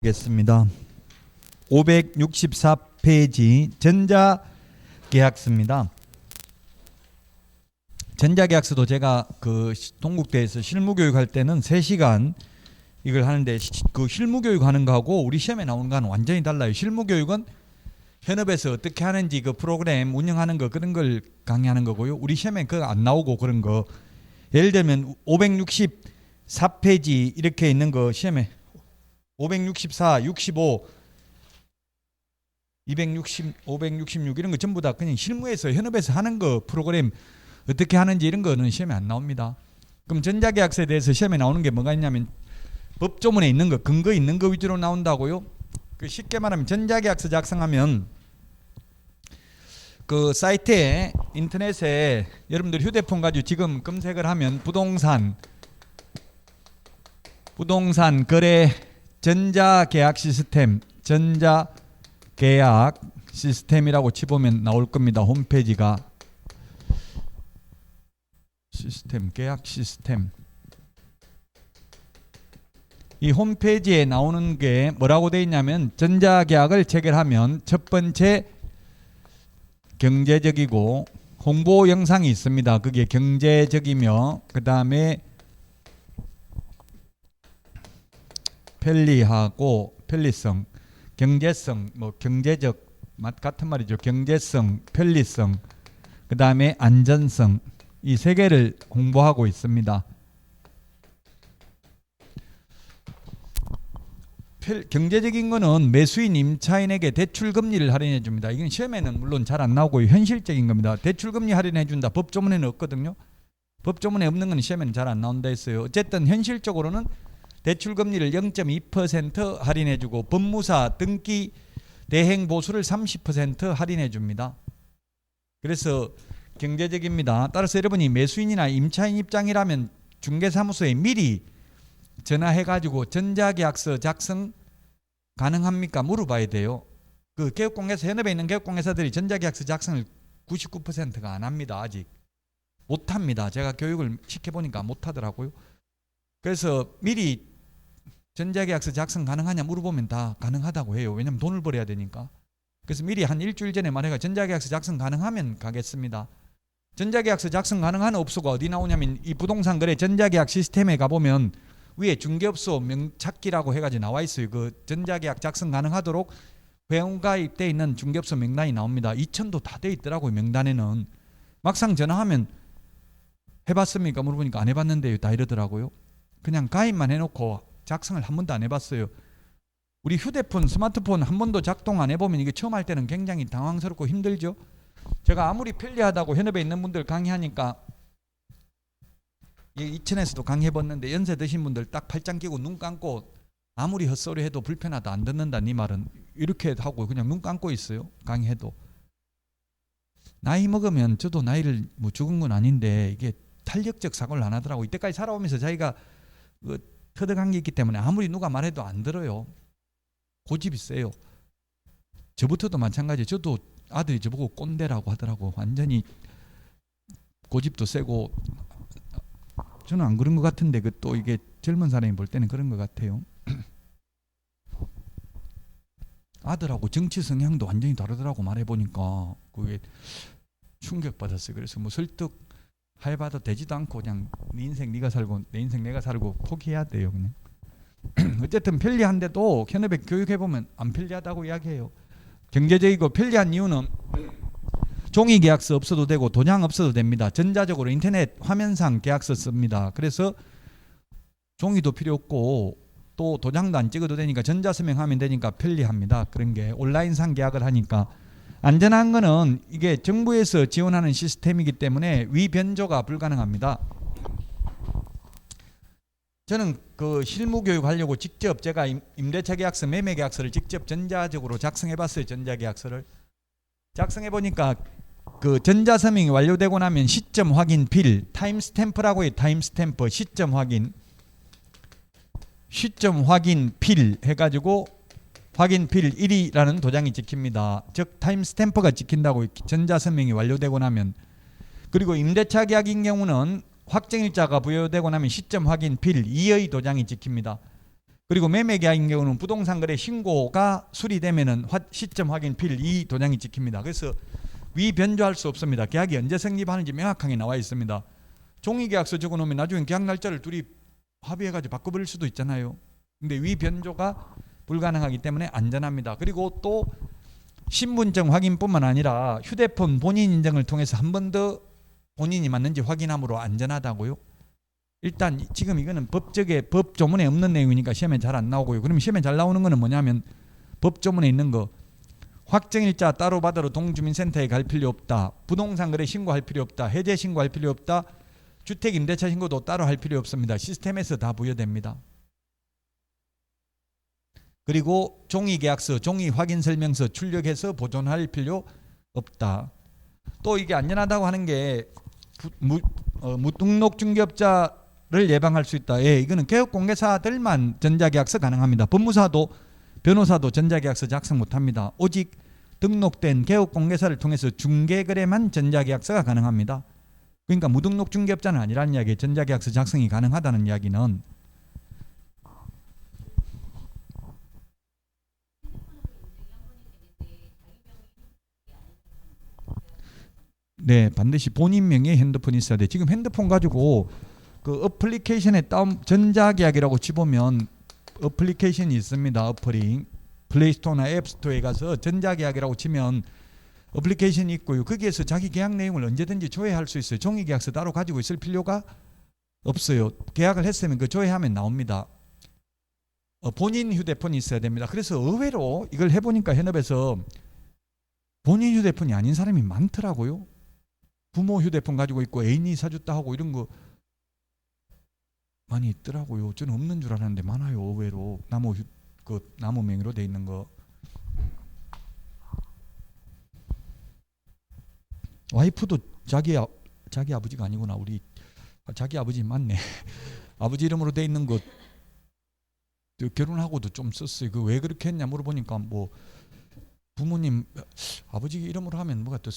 겠습니다. 564페이지 전자계약서입니다. 전자계약서도 제가 그 동국대에서 실무교육할 때는 3시간 이걸 하는데 그 실무교육 하는 거하고 우리 시험에 나오는 거는 완전히 달라요. 실무교육은 현업에서 어떻게 하는지 그 프로그램 운영하는 거 그런 걸 강의하는 거고요. 우리 시험에 그거 안 나오고 그런 거 예를 들면 564페이지 이렇게 있는 거 시험에 564, 65, 260, 566 이런 거 전부 다 그냥 실무에서 현업에서 하는 거 프로그램 어떻게 하는지 이런 거는 시험에 안 나옵니다. 그럼 전자계약서에 대해서 시험에 나오는 게 뭐가 있냐면 법조문에 있는 거, 근거 있는 거 위주로 나온다고요. 그 쉽게 말하면 전자계약서 작성하면 그 사이트에 인터넷에 여러분들 휴대폰 가지고 지금 검색을 하면 부동산 거래 전자계약 시스템 전자계약 시스템이라고 치보면 나올 겁니다. 홈페이지가 시스템 계약 시스템 이 홈페이지에 나오는 게 뭐라고 되어 있냐면 전자계약을 체결하면 첫 번째 경제적이고 홍보 영상이 있습니다. 그게 경제적이며 그 다음에 편리하고 편리성, 경제성, 뭐 경제적 같은 말이죠. 경제성, 편리성, 그 다음에 안전성 이 3개를 홍보하고 있습니다. 경제적인 거는 매수인 임차인에게 대출 금리를 할인해 줍니다. 이건 시험에는 물론 잘 안 나오고 현실적인 겁니다. 대출 금리 할인해 준다. 법조문에는 없거든요. 법조문에 없는 건 시험에는 잘 안 나온다 했어요. 어쨌든 현실적으로는 대출 금리를 0.2% 할인해 주고 법무사 등기 대행 보수를 30% 할인해 줍니다. 그래서 경제적입니다. 따라서 여러분이 매수인이나 임차인 입장이라면 중개사무소에 미리 전화해 가지고 전자계약서 작성 가능합니까? 물어봐야 돼요. 그 개업공개사 현업에 있는 개업공개사들이 전자계약서 작성을 99%가 안 합니다. 아직 못합니다. 제가 교육을 시켜보니까 못하더라고요. 그래서 미리 전자계약서 작성 가능하냐 물어보면 다 가능하다고 해요. 왜냐하면 돈을 벌어야 되니까. 그래서 미리 한 일주일 전에 말해가 전자계약서 작성 가능하면 가겠습니다. 전자계약서 작성 가능한 업소가 어디 나오냐면 이 부동산 거래 전자계약 시스템에 가보면 위에 중개업소 명찾기라고 해가지고 나와 있어요. 그 전자계약 작성 가능하도록 회원가입돼 있는 중개업소 명단이 나옵니다. 2,000도 다 돼 있더라고요. 명단에는. 막상 전화하면 해봤습니까? 물어보니까 안 해봤는데요. 다 이러더라고요. 그냥 가입만 해놓고 작성을 한 번도 안 해봤어요. 우리 휴대폰, 스마트폰 한 번도 작동 안 해보면 이게 처음 할 때는 굉장히 당황스럽고 힘들죠. 제가 아무리 편리하다고 현업에 있는 분들 강의하니까 이천에서도 강의해봤는데 연세 드신 분들 딱 팔짱 끼고 눈 감고 아무리 헛소리 해도 불편하다 안 듣는다 네 말은 이렇게 하고 그냥 눈 감고 있어요. 강의해도. 나이 먹으면 저도 나이를 뭐 죽은 건 아닌데 이게 탄력적 사고를 안 하더라고. 이때까지 살아오면서 자기가 터득한 게 있기 때문에 아무리 누가 말해도 안 들어요. 고집이 세요. 저부터도 마찬가지. 저도 아들이 저보고 꼰대라고 하더라고. 완전히 고집도 세고 저는 안 그런 것 같은데 그 또 이게 젊은 사람이 볼 때는 그런 것 같아요. 아들하고 정치 성향도 완전히 다르더라고. 말해보니까 그게 충격받았어요. 그래서 뭐 설득 해봐도 되지도 않고 그냥 네 인생 네가 살고 내 인생 내가 살고 포기해야 돼요. 그냥. 어쨌든 편리한데도 현업에 교육해보면 안 편리하다고 이야기해요. 경제적이고 편리한 이유는 종이 계약서 없어도 되고 도장 없어도 됩니다. 전자적으로 인터넷 화면상 계약서 씁니다. 그래서 종이도 필요 없고 또 도장도 안 찍어도 되니까 전자서명하면 되니까 편리합니다. 그런 게 온라인상 계약을 하니까 안전한 거는 이게 정부에서 지원하는 시스템이기 때문에 위변조가 불가능합니다. 저는 그 실무교육 하려고 직접 제가 임대차 계약서, 매매 계약서를 직접 전자적으로 작성해 봤어요. 전자계약서를 작성해 보니까 그 전자서명이 완료되고 나면 시점 확인 필, 타임스탬프라고 해요. 타임스탬프 시점 확인 필 해가지고 확인 필 1이라는 도장이 찍힙니다. 즉 타임스탬프가 찍힌다고 전자서명이 완료되고 나면. 그리고 임대차 계약인 경우는 확정일자가 부여되고 나면 시점 확인 필 2의 도장이 찍힙니다. 그리고 매매 계약인 경우는 부동산 거래 신고가 수리되면은 시점 확인필 이 도장이 찍힙니다. 그래서 위 변조할 수 없습니다. 계약이 언제 성립하는지 명확하게 나와 있습니다. 종이계약서 적어놓으면 나중에 계약 날짜를 둘이 합의해가지고 바꿔버릴 수도 있잖아요. 근데 위 변조가 불가능하기 때문에 안전합니다. 그리고 또 신분증 확인뿐만 아니라 휴대폰 본인 인증을 통해서 한 번 더 본인이 맞는지 확인함으로 안전하다고요. 일단 지금 이거는 법 조문에 없는 내용이니까 시험에 잘 안 나오고요. 그러면 시험에 잘 나오는 거는 뭐냐면 법 조문에 있는 거 확정일자 따로 받으러 동주민센터에 갈 필요 없다. 부동산 거래 신고할 필요 없다. 해제 신고할 필요 없다. 주택 임대차 신고도 따로 할 필요 없습니다. 시스템에서 다 부여됩니다. 그리고 종이계약서, 종이확인설명서 출력해서 보존할 필요 없다. 또 이게 안전하다고 하는 게 무등록 중개업자를 예방할 수 있다. 예, 이거는 개업공개사들만 전자계약서 가능합니다. 법무사도 변호사도 전자계약서 작성 못합니다. 오직 등록된 개업공개사를 통해서 중개거래만 전자계약서가 가능합니다. 그러니까 무등록 중개업자는 아니라는 이야기예요. 전자계약서 작성이 가능하다는 이야기는. 네, 반드시 본인 명의의 핸드폰이 있어야 돼. 지금 핸드폰 가지고 그 어플리케이션에 전자계약이라고 치보면 어플리케이션이 있습니다. 어플이 플레이스토어나 앱스토어에 가서 전자계약이라고 치면 어플리케이션이 있고요. 거기에서 자기 계약 내용을 언제든지 조회할 수 있어요. 종이계약서 따로 가지고 있을 필요가 없어요. 계약을 했으면 그 조회하면 나옵니다. 본인 휴대폰이 있어야 됩니다. 그래서 의외로 이걸 해보니까 현업에서 본인 휴대폰이 아닌 사람이 많더라고요. 부모 휴대폰 가지고 있고 애인이 사줬다 하고 이런 거 많이 있더라고요. 저는 없는 줄 알았는데 많아요. 의외로 나무 명의로 돼 있는 거. 와이프도 자기 아버지가 아니구나. 우리 자기 아버지 맞네. 아버지 이름으로 돼 있는 거 결혼하고도 좀 썼어요. 그 왜 그렇게 했냐 물어보니까 뭐 부모님 아버지 이름으로 하면 뭐가 또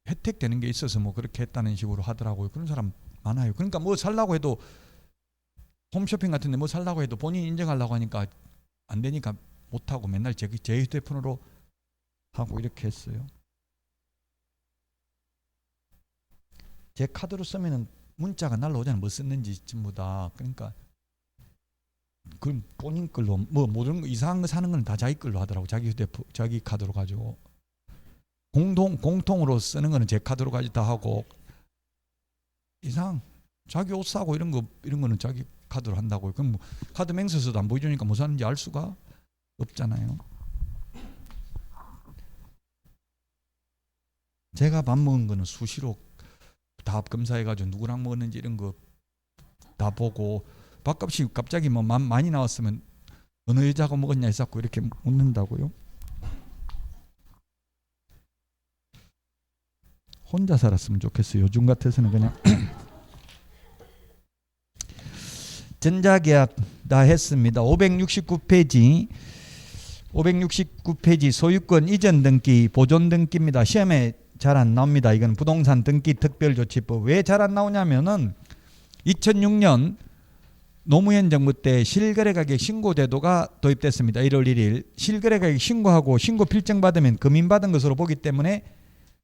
혜택 되는 게 있어서 뭐 그렇게 했다는 식으로 하더라고요. 그런 사람 많아요. 그러니까 뭐 살라고 해도 홈쇼핑 같은데 뭐 살라고 해도 본인 인정하려고 하니까 안 되니까 못 하고 맨날 제 휴대폰으로 하고 이렇게 했어요. 제 카드로 쓰면은 문자가 날라오잖아요. 뭐 썼는지 전부 다. 그러니까 그 본인 걸로 뭐 모든 거 이상한 거 사는 건 다 자기 걸로 하더라고. 자기 휴대폰, 자기 카드로 가지고 공통으로 쓰는 거는 제 카드로 가지고 다 하고 자기 옷 사고 이런 거는 자기 카드로 한다고요. 그럼 뭐 카드 맹세서도 안 보여주니까 뭐 사는지 알 수가 없잖아요. 제가 밥 먹은 거는 수시로 다 검사해가지고 누구랑 먹었는지 이런 거 다 보고 밥값이 갑자기 뭐 많이 나왔으면 어느 여자하고 먹었냐 해서 이렇게 묻는다고요. 혼자 살았으면 좋겠어요. 요즘 같아서는 그냥 전자계약 다 했습니다. 569페이지 소유권 이전 등기 보존 등기입니다. 시험에 잘 안 나옵니다. 이건 부동산 등기 특별조치법. 왜 잘 안 나오냐면은 2006년 노무현 정부 때 실거래가격 신고제도가 도입됐습니다. 1월 1일 실거래가격 신고하고 신고 필증 받으면 금인받은 것으로 보기 때문에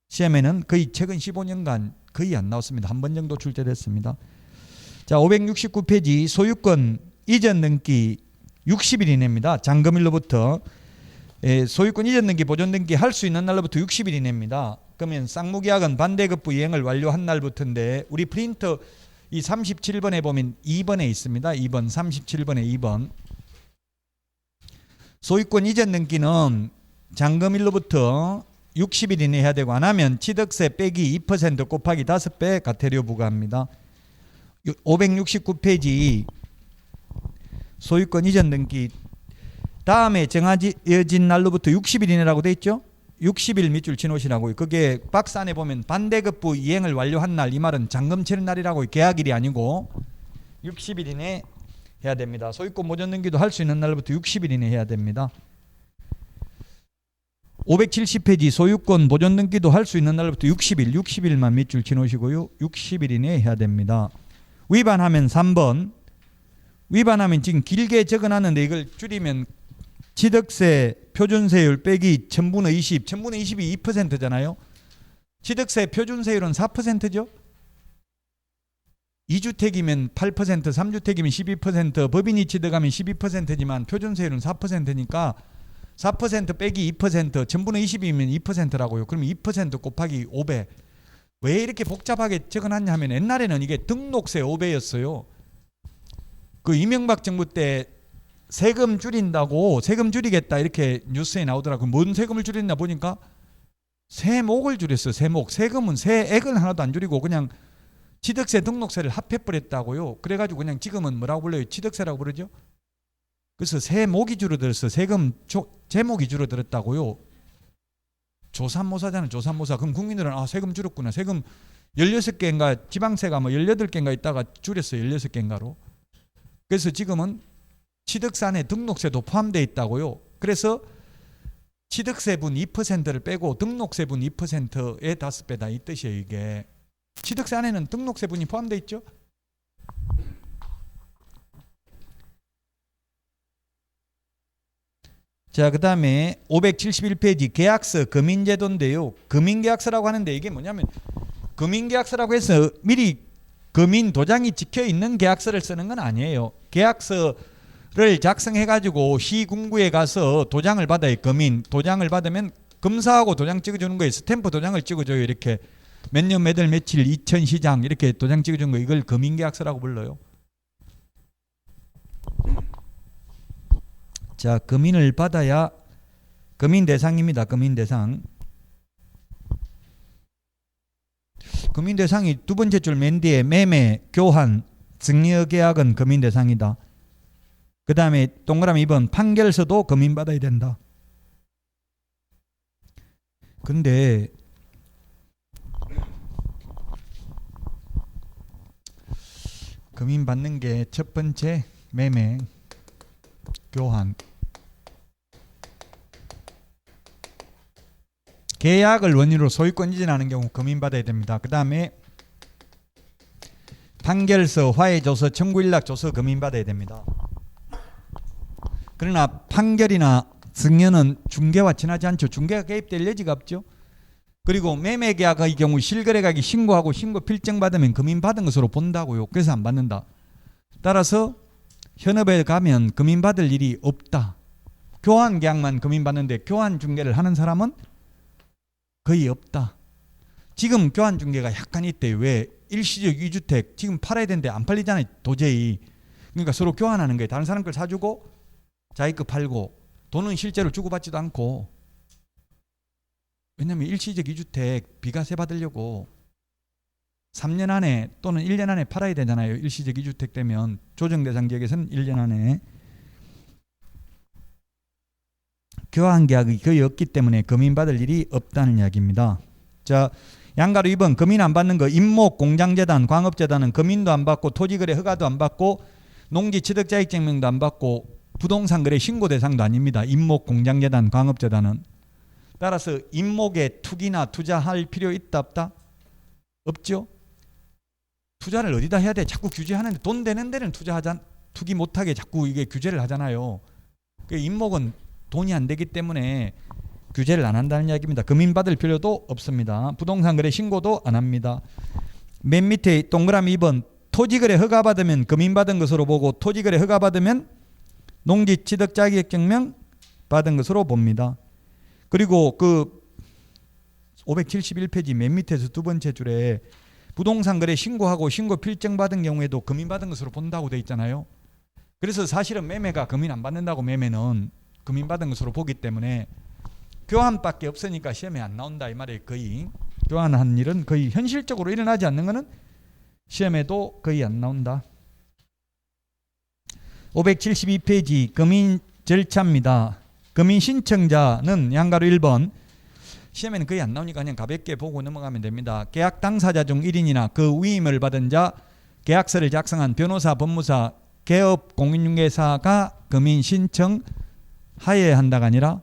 시험에는 거의 최근 15년간 거의 안 나왔습니다. 한 번 정도 출제됐습니다. 자, 569페이지 소유권 이전 등기 60일 이내입니다. 잔금일로부터 소유권 이전 등기 보존 등기 할 수 있는 날로부터 60일 이내입니다. 그러면 쌍무계약은 반대급부 이행을 완료한 날부터인데 우리 프린터 이 37번에 보면 2번에 있습니다. 2번 37번에 2번 소유권 이전 등기는 잔금일로부터 60일 이내 해야 되고 안 하면 취득세 빼기 2% 곱하기 5배 과태료 부과합니다. 569페이지 소유권 이전 등기 다음에 정해진 날로부터 60일 이내라고 돼 있죠. 60일 밑줄 치놓으시라고요. 그게 박스 안에 보면 반대급부 이행을 완료한 날, 이 말은 잔금 치른 날이라고 계약일이 아니고 60일 이내 해야 됩니다. 소유권 보존 등기도 할 수 있는 날부터 60일 이내 해야 됩니다. 570페이지 소유권 보존 등기도 할 수 있는 날부터 60일만 밑줄 치놓으시고요. 60일 이내에 해야 됩니다. 위반하면 3번, 위반하면 지금 길게 적어놨는데 이걸 줄이면 취득세 표준세율 빼기 1000분의 20, 1000분의 20이 2%잖아요. 취득세 표준세율은 4%죠. 2주택이면 8%, 3주택이면 12%, 법인이 취득하면 12%지만 표준세율은 4%니까 4% 빼기 2%, 1000분의 20이면 2%라고요. 그럼 2% 곱하기 5배. 왜 이렇게 복잡하게 적어놨냐 하면 옛날에는 이게 등록세 5배였어요. 그 이명박 정부 때 세금 줄인다고 세금 줄이겠다 이렇게 뉴스에 나오더라고요. 뭔 세금을 줄였나 보니까 세목을 줄였어요. 세목. 세금은 세액은 하나도 안 줄이고 그냥 취득세 등록세를 합해버렸다고요. 그래가지고 그냥 지금은 뭐라고 불러요? 취득세라고 부르죠. 그래서 세목이 줄어들었어. 세금 제목이 줄어들었다고요. 조삼모사잖아요. 조삼모사. 그럼 국민들은 아 세금 줄었구나. 세금 16개인가 지방세가 뭐 18개인가 있다가 줄였어요. 16개인가로. 그래서 지금은 취득세 등록세도 포함되어 있다고요. 그래서 취득세분 2%를 빼고 등록세분 2%의 5배다 이 뜻이에요. 이게 취득세 안에는 등록세분이 포함되어 있죠. 자, 그 다음에 571페이지 계약서 금인제도인데요. 금인계약서라고 하는데 이게 뭐냐면 금인계약서라고 해서 미리 금인 도장이 찍혀있는 계약서를 쓰는 건 아니에요. 계약서를 작성해가지고 시군구에 가서 도장을 받아요. 금인 도장을 받으면 검사하고 도장 찍어주는 거예요. 스탬프 도장을 찍어줘요. 이렇게 몇 년 몇 월 며칠 2000시장 이렇게 도장 찍어주는 거 이걸 금인계약서라고 불러요. 자, 금인을 받아야 금인 대상입니다. 금인 대상. 금인 대상이 두 번째 줄 맨 뒤에 매매, 교환, 증여 계약은 금인 대상이다. 그 다음에 동그라미 2번 판결서도 금인 받아야 된다. 근데 금인 받는 게 첫 번째 매매, 교환, 계약을 원인으로 소유권 이전하는 경우 금인받아야 됩니다. 그 다음에 판결서, 화해조서, 청구일락조서 금인받아야 됩니다. 그러나 판결이나 증여는 중개와 친하지 않죠. 중개가 개입될 여지가 없죠. 그리고 매매계약의 경우 실거래가액이 신고하고 신고 필증받으면 금인받은 것으로 본다고요. 그래서 안 받는다. 따라서 현업에 가면 금인받을 일이 없다. 교환계약만 금인받는데 교환중개를 하는 사람은 거의 없다. 지금 교환중개가 약간 있대요. 왜? 일시적 2주택 지금 팔아야 되는데 안 팔리잖아요. 도저히. 그러니까 서로 교환하는 거예요. 다른 사람 걸 사주고 자기 거 팔고 돈은 실제로 주고받지도 않고. 왜냐하면 일시적 2주택 비과세 받으려고 3년 안에 또는 1년 안에 팔아야 되잖아요. 일시적 2주택 되면 조정대상 지역에서는 1년 안에. 교환계약이 거의 없기 때문에 금인받을 일이 없다는 이야기입니다. 자, 양가로 2번 금인 안 받는 거 임목, 공장재단, 광업재단은 금인도 안 받고 토지거래 허가도 안 받고 농지취득자격증명도 안 받고 부동산거래 신고대상도 아닙니다. 임목, 공장재단, 광업재단은. 따라서 임목에 투기나 투자할 필요 있다 없다? 없죠. 투자를 어디다 해야 돼? 자꾸 규제하는데 돈 되는 데는 투기 못하게 자꾸 이게 규제를 하잖아요. 임목은 돈이 안 되기 때문에 규제를 안 한다는 이야기입니다. 금인 받을 필요도 없습니다. 부동산 거래 신고도 안 합니다. 맨 밑에 동그라미 2번 토지거래 허가 받으면 금인 받은 것으로 보고 토지거래 허가 받으면 농지취득자격증명 받은 것으로 봅니다. 그리고 그 571페이지 맨 밑에서 두 번째 줄에 부동산 거래 신고하고 신고 필증 받은 경우에도 금인 받은 것으로 본다고 돼 있잖아요. 그래서 사실은 매매가 금인 안 받는다고 매매는 금인 받은 것으로 보기 때문에 교환밖에 없으니까 시험에 안 나온다 이 말이에요. 거의 교환한 일은 거의 현실적으로 일어나지 않는 것은 시험에도 거의 안 나온다. 572페이지 금인 절차입니다. 금인 신청자는 양가로 1번 시험에는 거의 안 나오니까 그냥 가볍게 보고 넘어가면 됩니다. 계약 당사자 중 1인이나 그 위임을 받은 자, 계약서를 작성한 변호사, 법무사, 개업 공인중개사가 금인 신청 하여야 한다가 아니라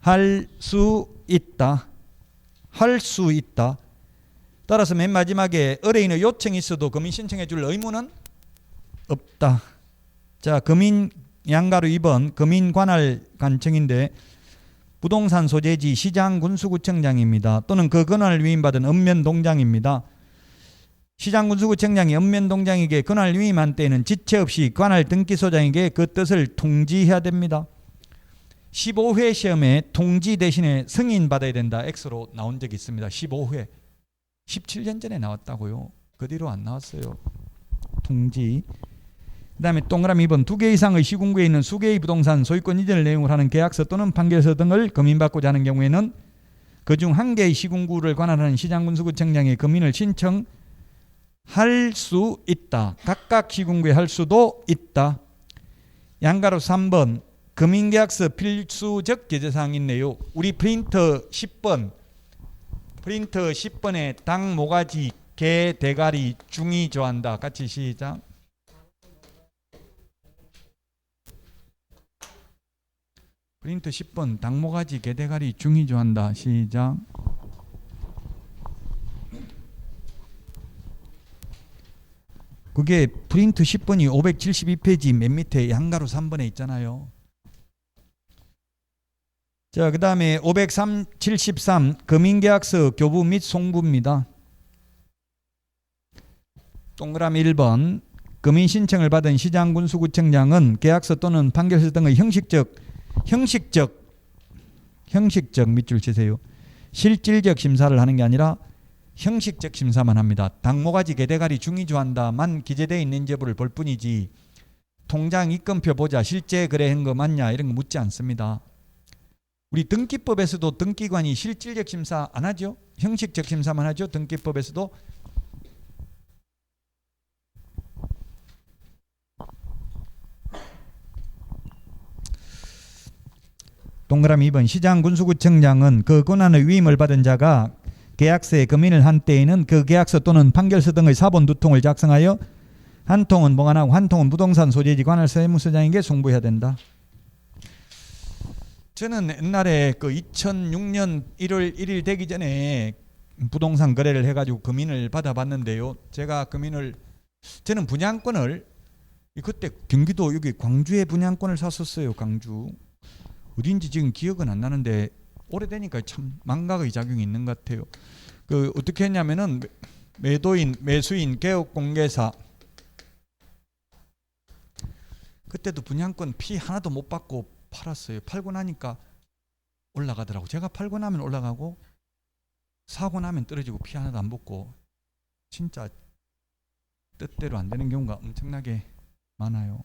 할 수 있다. 할 수 있다. 따라서 맨 마지막에 의뢰인의 요청이 있어도 금인 신청해 줄 의무는 없다. 자, 금인 양가로 2번 금인 관할 관청인데 부동산 소재지 시장 군수구청장입니다. 또는 그 권한을 위임받은 읍면동장입니다. 시장 군수구청장이 읍면동장에게 권한을 위임한 때에는 지체 없이 관할 등기소장에게 그 뜻을 통지해야 됩니다. 15회 시험에 통지 대신에 승인 받아야 된다. X로 나온 적이 있습니다. 15회. 17년 전에 나왔다고요. 그 뒤로 안 나왔어요. 통지. 그 다음에 동그라미 2번 2개 이상의 시군구에 있는 수개의 부동산 소유권 이전을 내용으로 하는 계약서 또는 판결서 등을 금인받고자 하는 경우에는 그중 한 개의 시군구를 관할하는 시장군수구청장에 금인을 신청할 수 있다. 각각 시군구에 할 수도 있다. 양가로 3번 금인계약서 필수적 제재사항이 있네요. 우리 프린터 10번 프린터 10번에 당 모가지 개 대가리 중이 좋아한다. 같이 시작. 프린터 10번 당 모가지 개 대가리 중이 좋아한다. 시작. 그게 프린트 10번이 572페이지 맨 밑에 양가로 3번에 있잖아요. 자, 그 다음에 573 금인계약서 교부 및 송부입니다. 동그라미 1번 금인 신청을 받은 시장군수구청장은 계약서 또는 판결서 등의 형식적 밑줄 치세요. 실질적 심사를 하는 게 아니라 형식적 심사만 합니다. 당모가지 개대가리 중이 좋아한다만 기재되어 있는 여부를 볼 뿐이지 통장 입금표 보자 실제 거래한 거 맞냐 이런 거 묻지 않습니다. 우리 등기법에서도 등기관이 실질적 심사 안 하죠. 형식적 심사만 하죠. 등기법에서도. 동그라미 2번 시장군수구청장은 그 권한의 위임을 받은 자가 계약서에 금인을 한 때에는 그 계약서 또는 판결서 등의 사본 2통을 작성하여 한 통은 보관하고 한 통은 부동산 소재지 관할 세무서장에게 송부해야 된다. 저는 옛날에 그 2006년 1월 1일 되기 전에 부동산 거래를 해가지고 금인을 받아봤는데요. 저는 분양권을 그때 경기도 여기 광주에 분양권을 샀었어요. 광주. 어딘지 지금 기억은 안 나는데 오래되니까 참 망각의 작용이 있는 것 같아요. 그 어떻게 했냐면은 매수인 개업공개사 그때도 분양권 피 하나도 못 받고 팔았어요. 팔고 나니까 올라가더라고. 제가 팔고 나면 올라가고 사고 나면 떨어지고 피 하나도 안 붙고 진짜 뜻대로 안 되는 경우가 엄청나게 많아요.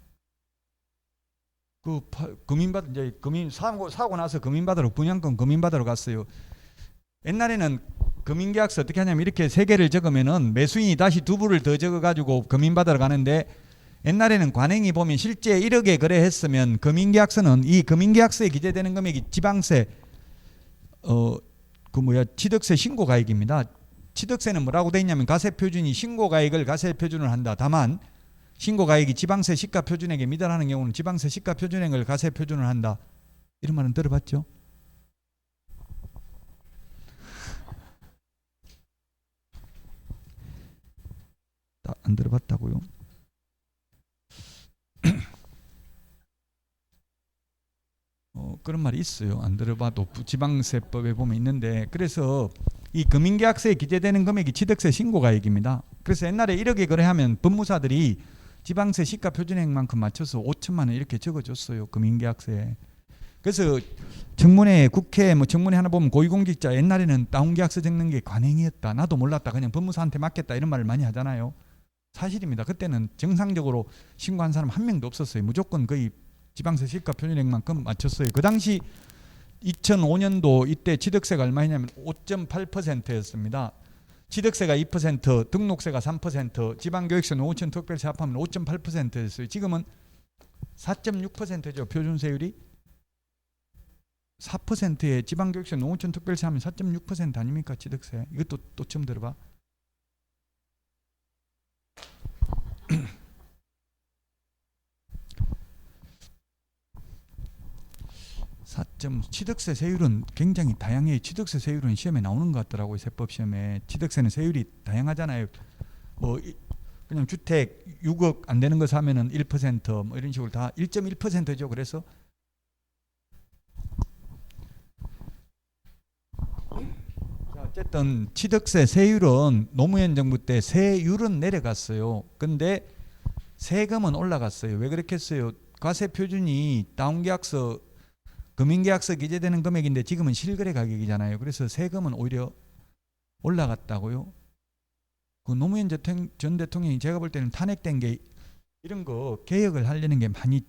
사고 나서 분양권 금인받으러 갔어요. 옛날에는 금인계약서 어떻게 하냐면 이렇게 3개를 적으면은 매수인이 다시 2부를 더 적어가지고 금인받으러 가는데 옛날에는 관행이 보면 실제 1억에 거래했으면 금인계약서는 이 금인계약서에 기재되는 금액이 지방세 취득세 신고가액입니다. 취득세는 뭐라고 돼 있냐면 가세표준이 신고가액을 가세표준을 한다. 다만 신고가액이 지방세 시가표준액에 미달하는 경우는 지방세 시가표준액을 가세표준을 한다. 이런 말은 들어봤죠? 안 들어봤다고요? 그런 말이 있어요. 안 들어봐도 지방세법에 보면 있는데 그래서 이 금인계약서에 기재되는 금액이 취득세 신고가액입니다. 그래서 옛날에 1억에 거래하면 법무사들이 지방세 시가표준액만큼 맞춰서 5천만 원 이렇게 적어줬어요. 금인계약서에. 그래서 청문회 국회 청문회 하나 보면 고위공직자 옛날에는 다운계약서 적는 게 관행이었다. 나도 몰랐다. 그냥 법무사한테 맡겼다. 이런 말을 많이 하잖아요. 사실입니다. 그때는 정상적으로 신고한 사람 한 명도 없었어요. 무조건 거의 지방세 시가표준액만큼 맞췄어요. 그 당시 2005년도 이때 취득세가 얼마였냐면 5.8%였습니다. 취득세가 2%, 등록세가 3%, 지방교육세, 노후청 특별세 합하면 5.8%였어요. 지금은 4.6%죠. 표준세율이 4%에 지방교육세, 노후청 특별세 하면 4.6% 아닙니까? 취득세. 이것도 또 처음 들어봐. 취득세 세율은 굉장히 다양해요. 취득세 세율은 시험에 나오는 것 같더라고요. 세법 시험에. 취득세는 세율이 다양하잖아요. 그냥 주택 6억 안 되는 거 사면은 1%뭐 이런 식으로 다 1.1%죠. 그래서 자, 어쨌든 취득세 세율은 노무현 정부 때 세율은 내려갔어요. 근데 세금은 올라갔어요. 왜 그렇게 했어요? 과세 표준이 다운계약서 금융계약서 기재되는 금액인데 지금은 실거래 가격이잖아요. 그래서 세금은 오히려 올라갔다고요. 그 노무현 전 대통령이 제가 볼 때는 탄핵된 게 이런 거 개혁을 하려는 게 많이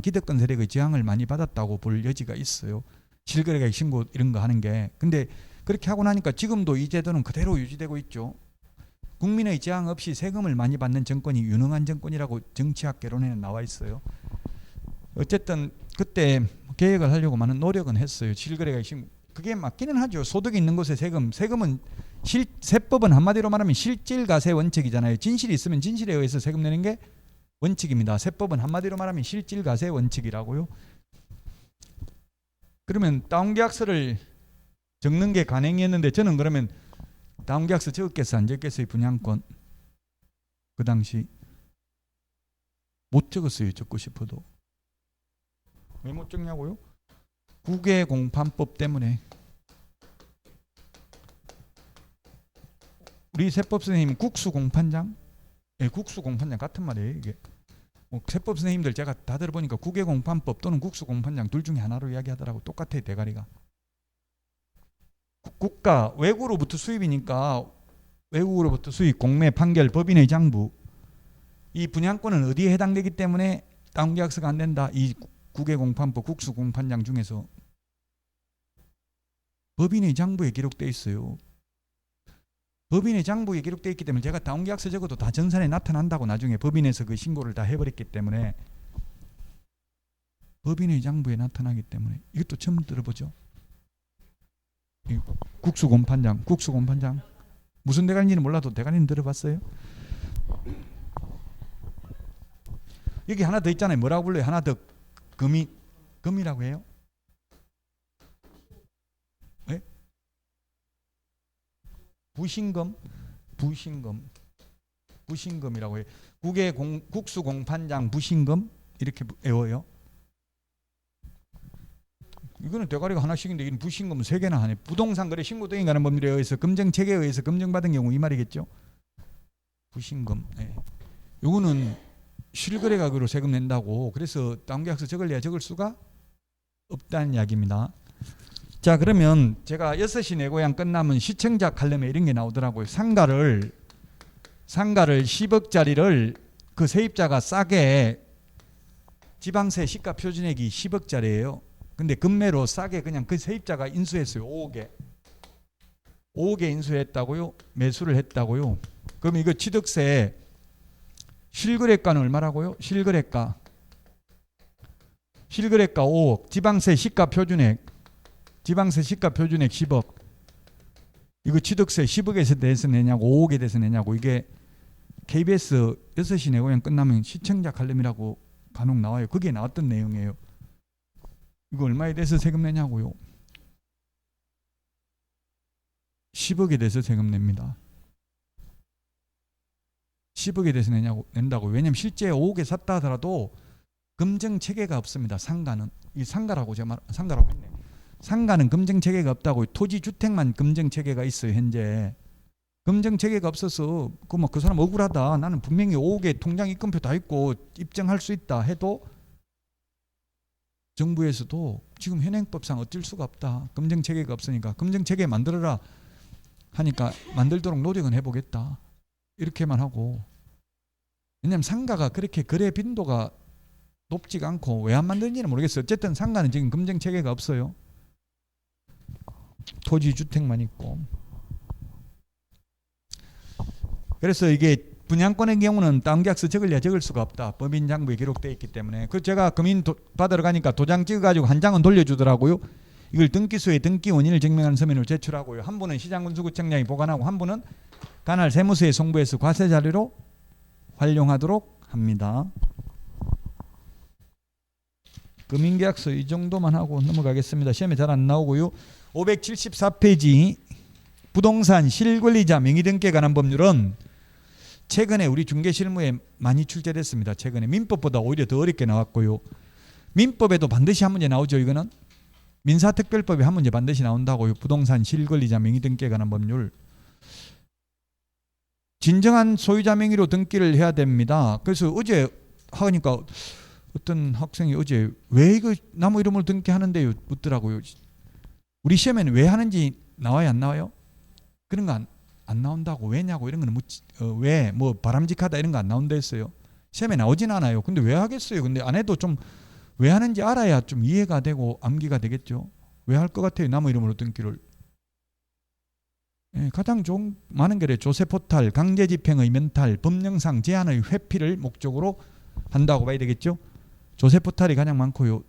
기득권 세력의 저항을 많이 받았다고 볼 여지가 있어요. 실거래가격 신고 이런 거 하는 게. 근데 그렇게 하고 나니까 지금도 이 제도는 그대로 유지되고 있죠. 국민의 저항 없이 세금을 많이 받는 정권이 유능한 정권이라고 정치학 개론에는 나와 있어요. 어쨌든 그때 개혁을 하려고 많은 노력은 했어요. 실거래가격 신고. 그게 맞기는 하죠. 소득이 있는 곳에 세금은 세법은 한마디로 말하면 실질과세 원칙이잖아요. 진실이 있으면 진실에 의해서 세금 내는 게 원칙입니다. 세법은 한마디로 말하면 실질과세 원칙이라고요. 그러면 다운계약서를 적는 게 관행이었는데 저는 그러면 다운계약서 적었겠어요? 안 적겠어요? 분양권 그 당시 못 적었어요. 적고 싶어도. 왜 못 적냐고요? 국외공판법 때문에. 우리 세법 선생님 국수공판장? 예, 국수공판장 같은 말이에요. 이게 세법 선생님들 제가 다 들어보니까 국외공판법 또는 국수공판장 둘 중에 하나로 이야기하더라고. 똑같아요. 대가리가. 국가 외국으로부터 수입이니까 외국으로부터 수입, 공매, 판결, 법인의 장부 이 분양권은 어디에 해당되기 때문에 다운계약서가 안 된다. 이 국외공판법 국수공판장 중에서 법인의 장부에 기록되어 있어요. 법인의 장부에 기록되어 있기 때문에 제가 다운계약서 적어도 다 정산에 나타난다고. 나중에 법인에서 그 신고를 다 해버렸기 때문에 법인의 장부에 나타나기 때문에. 이것도 처음 들어보죠. 국수공판장 무슨 대가리인지는 몰라도 대가리는 들어봤어요? 여기 하나 더 있잖아요. 뭐라고 불러요? 하나 더. 금이라고 해요? 네? 부신금이라고 해요. 국수공판장 부신금 이렇게 외워요. 이거는 대가리가 하나씩인데 이건 부신금은 3개나 하네. 부동산 거래 신고 등에 관한 법률에 의해서 검증체계에 의해서 검증받은 경우 이 말이겠죠. 부신금. 네. 이거는 실거래가격으로 세금 낸다고. 그래서 다운계약서 적을래야 적을 수가 없다는 이야기입니다. 자, 그러면 제가 6시 내 고향 끝나면 시청자 칼럼에 이런 게 나오더라고요. 상가를 10억짜리를 그 세입자가 싸게, 지방세 시가 표준액이 10억짜리예요. 근데 금매로 싸게 그냥 그 세입자가 인수했어요. 5억에 인수했다고요? 매수를 했다고요? 그럼 이거 취득세 실거래가는 얼마라고요? 실거래가 5억, 지방세 시가 표준액 10억. 이거 취득세 10억에 대해서 내냐고 5억에 대해서 내냐고. 이게 KBS 6시 내 고향 끝나면 시청자 칼럼이라고 간혹 나와요. 거기에 나왔던 내용이에요. 이거 얼마에 대해서 세금 내냐고요? 10억에 대해서 세금 냅니다. 10억에 대해서 낸다고. 왜냐면 실제 5억에 샀다 하더라도 검증 체계가 없습니다. 상가는. 이 상가라고 제가 상가라고 했네. 상가는 검증 체계가 없다고. 토지 주택만 검증 체계가 있어요. 현재. 검증 체계가 없어서 그 사람 억울하다. 나는 분명히 5억에 통장 입금표 다 있고 입증할 수 있다 해도 정부에서도 지금 현행법상 어쩔 수가 없다. 검증 체계가 없으니까. 검증 체계 만들어라 하니까 만들도록 노력은 해보겠다. 이렇게만 하고. 왜냐하면 상가가 그렇게 거래 빈도가 높지가 않고 왜 안 만드는지는 모르겠어요. 어쨌든 상가는 지금 검증 체계가 없어요. 토지 주택만 있고. 그래서 이게 분양권의 경우는 다운계약서 적을래야 적을 수가 없다. 법인 장부에 기록되어 있기 때문에. 그 제가 금인 받으러 가니까 도장 찍어가지고 한 장은 돌려주더라고요. 이걸 등기소에 등기 원인을 증명하는 서면을 제출하고요. 한 분은 시장군수구청장이 보관하고 한 분은 관할 세무서에 송부해서 과세 자료로 활용하도록 합니다. 금인계약서 이 정도만 하고 넘어가겠습니다. 시험에 잘 안 나오고요. 574페이지 부동산 실권리자 명의등기에 관한 법률은 최근에 우리 중개실무에 많이 출제됐습니다. 최근에 민법보다 오히려 더 어렵게 나왔고요. 민법에도 반드시 한 문제 나오죠. 이거는 민사특별법에 한 문제 반드시 나온다고요. 부동산 실권리자 명의등기에 관한 법률. 진정한 소유자 명의로 등기를 해야 됩니다. 그래서 어제 하니까 어떤 학생이 어제 왜 이거 나무 이름으로 등기하는데요 묻더라고요. 우리 시험에는 왜 하는지 나와요 안 나와요? 그런 거 안 나온다고. 왜냐고 이런 거는 왜 뭐 바람직하다 이런 거 안 나온다 했어요. 시험에 나오진 않아요. 근데 왜 하겠어요? 근데 안 해도 좀 왜 하는지 알아야 좀 이해가 되고 암기가 되겠죠. 왜 할 것 같아요 나무 이름으로 등기를. 예, 가장 좋은 많은 게래 조세포탈, 강제집행의 면탈, 법령상 제한의 회피를 목적으로 한다고 봐야 되겠죠. 조세포탈이 가장 많고요.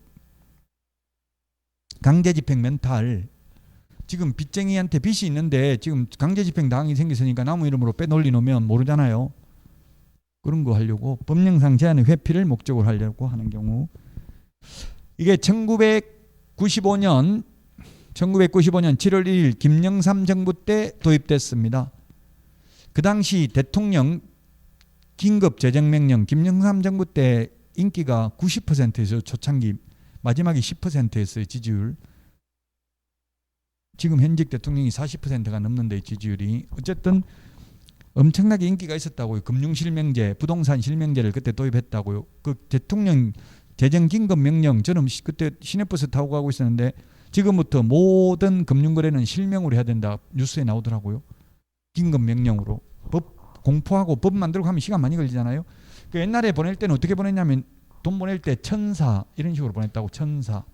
강제집행 면탈. 지금 빚쟁이한테 빚이 있는데 지금 강제집행 당하기 생겼으니까 나무 이름으로 빼놀리 놓으면 모르잖아요. 그런 거 하려고 법령상 제한의 회피를 목적으로 하려고 하는 경우. 이게 1995년 7월 1일 김영삼 정부 때 도입됐습니다. 그 당시 대통령 긴급재정명령 김영삼 정부 때 인기가 90%에서 초창기 마지막에 10%였어요. 지지율. 지금 현직 대통령이 40%가 넘는데 지지율이. 어쨌든 엄청나게 인기가 있었다고요. 금융실명제, 부동산 실명제를 그때 도입했다고요. 그 대통령 재정긴급명령, 저는 그때 시내버스 타고 가고 있었는데 지금부터 모든 금융거래는 실명으로 해야 된다. 뉴스에 나오더라고요. 긴급명령으로. 법 공포하고 법 만들고 하면 시간 많이 걸리잖아요. 그 옛날에 보낼 때는 어떻게 보냈냐면 돈 보낼 때 천사 이런 식으로 보냈다고. 천사,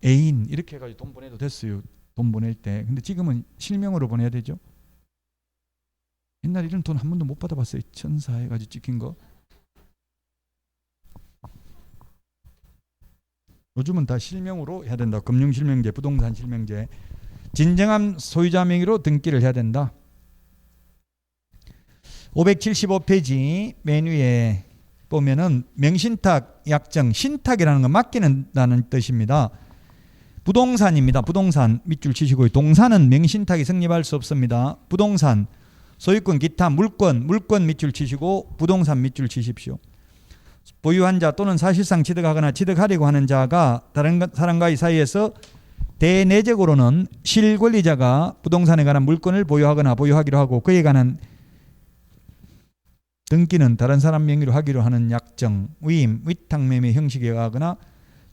애인 이렇게 해가지고 돈 보내도 됐어요. 돈 보낼 때. 근데 지금은 실명으로 보내야 되죠. 옛날에 이런 돈 한 번도 못 받아봤어요. 천사 해가지고 찍힌 거. 요즘은 다 실명으로 해야 된다. 금융실명제, 부동산 실명제. 진정한 소유자 명의로 등기를 해야 된다. 575페이지 맨 위에 보면은 명신탁 약정, 신탁이라는 건 맡기는다는 뜻입니다. 부동산입니다. 부동산 밑줄 치시고요. 동산은 명신탁이 성립할 수 없습니다. 부동산, 소유권, 기타, 물권 밑줄 치시고 부동산 밑줄 치십시오. 보유한 자 또는 사실상 취득하거나 취득하려고 하는 자가 다른 사람과의 사이에서 대내적으로는 실권리자가 부동산에 관한 물건을 보유하거나 보유하기로 하고 그에 관한 등기는 다른 사람 명의로 하기로 하는 약정, 위임, 위탁매매 형식에 의하거나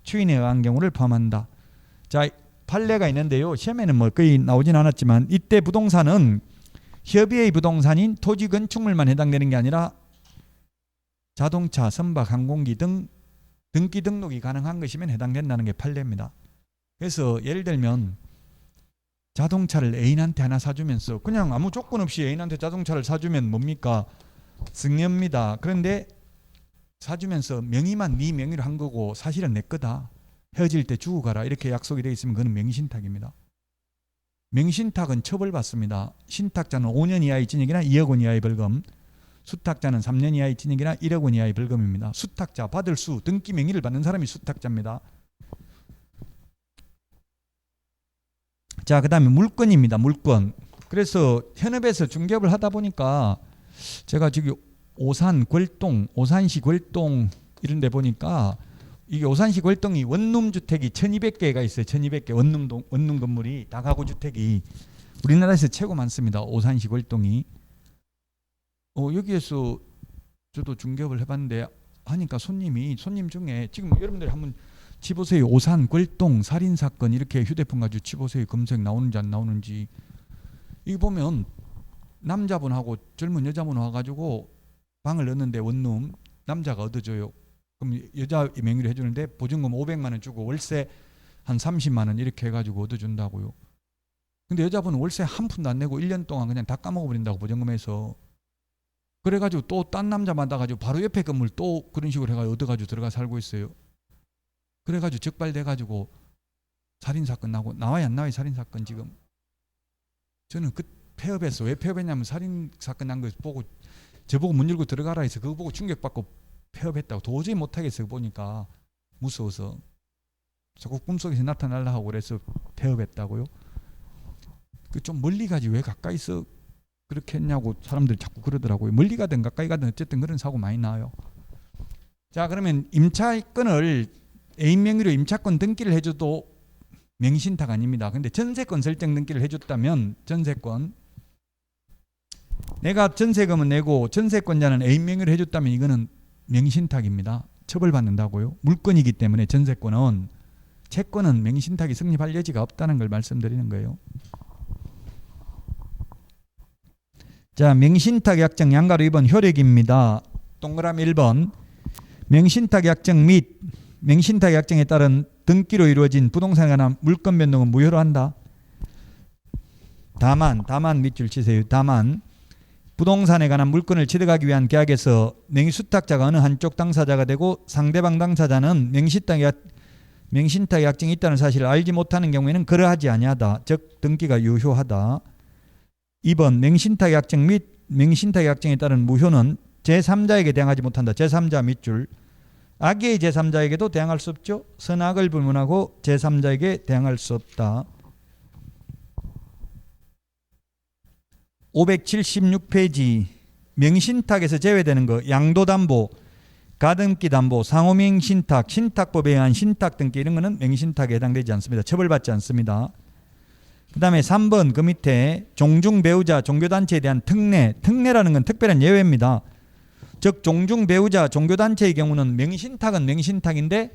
추인에 의한 경우를 포함한다. 자, 판례가 있는데요. 시험에는 뭐 거의 나오진 않았지만 이때 부동산은 협의의 부동산인 토지 건축물만 해당되는 게 아니라 자동차, 선박, 항공기 등 등기 등록이 가능한 것이면 해당된다는 게 판례입니다. 그래서 예를 들면 자동차를 애인한테 하나 사주면서 그냥 아무 조건 없이 애인한테 자동차를 사주면 뭡니까? 승려입니다. 그런데 사주면서 명의만 네 명의로 한 거고 사실은 내 거다. 헤어질 때 주고 가라. 이렇게 약속이 되어 있으면 그건 명신탁입니다. 명신탁은 처벌받습니다. 신탁자는 5년 이하의 징역이나 2억 원 이하의 벌금, 수탁자는 3년 이하의 징역이나 1억 원 이하의 벌금입니다. 수탁자, 받을 수, 등기 명의를 받는 사람이 수탁자입니다. 자, 그 다음에 물권입니다. 물권. 그래서 현업에서 중개업을 하다 보니까 제가 지금 오산, 골동, 오산시 골동 이런 데 보니까 이게 오산시 골동이 원룸 주택이 1200개가 있어요. 1200개 원룸 건물이 다가구 주택이 우리나라에서 최고 많습니다. 오산시 골동이. 여기에서 저도 중개업을 해봤는데 하니까 손님 중에 지금 여러분들 한번 치보세요. 오산, 골동, 살인사건 이렇게 휴대폰 가지고 치보세요. 검색 나오는지 안 나오는지. 이거 보면 남자분하고 젊은 여자분 와가지고 방을 넣는데 원룸 남자가 얻어줘요. 그럼 여자 명의로 해주는데 보증금 500만 원 주고 월세 한 30만 원 이렇게 해가지고 얻어준다고요. 근데 여자분은 월세 한 푼도 안 내고 1년 동안 그냥 다 까먹어버린다고 보증금에서. 그래가지고 또 딴 남자 만나가지고 바로 옆에 건물 또 그런 식으로 해가지고 얻어가지고 들어가 살고 있어요. 그래가지고 적발돼가지고 살인사건 나와야 안 나와요. 살인사건 지금. 저는 그 폐업했어. 왜 폐업했냐면 살인사건 난 거 보고 저보고 문 열고 들어가라 해서 그거 보고 충격받고 폐업했다고. 도저히 못하겠어요. 보니까 무서워서. 자꾸 꿈속에서 나타날라 하고 그래서 폐업했다고요. 그 좀 멀리 가지 왜 가까이서 그렇게 했냐고 사람들이 자꾸 그러더라고요. 멀리 가든 가까이 가든 어쨌든 그런 사고 많이 나요. 자, 그러면 임차권을 애인 명의로 임차권 등기를 해줘도 명의신탁 아닙니다. 근데 전세권 설정 등기를 해줬다면 전세권 내가 전세금은 내고 전세권자는 애인 명의로 해줬다면 이거는 명의신탁입니다. 처벌받는다고요. 물건이기 때문에 전세권은 채권은 명의신탁이 성립할 여지가 없다는 걸 말씀드리는 거예요. 자, 명의신탁 약정 양가로 2번 효력입니다. 동그라미 1번 명의신탁 약정 및 명의신탁 약정에 따른 등기로 이루어진 부동산에 관한 물건 변동은 무효로 한다. 다만 밑줄 치세요. 다만 부동산에 관한 물건을 취득하기 위한 계약에서 명의수탁자가 어느 한쪽 당사자가 되고 상대방 당사자는 명의신탁 약정이 있다는 사실을 알지 못하는 경우에는 그러하지 아니하다. 즉 등기가 유효하다. 2번 명의신탁 약정 및 명의신탁 약정에 따른 무효는 제3자에게 대항하지 못한다. 제3자 밑줄. 악의 제3자에게도 대항할 수 없죠. 선악을 불문하고 제3자에게 대항할 수 없다. 576페이지 명의신탁에서 제외되는 거 양도담보, 가등기담보, 상호명신탁, 신탁법에 의한 신탁 등기 이런 거는 명의신탁에 해당되지 않습니다. 처벌받지 않습니다. 그 다음에 3번 그 밑에 종중배우자, 종교단체에 대한 특례라는 건 특별한 예외입니다. 즉 종중배우자, 종교단체의 경우는 명의신탁은 명의신탁인데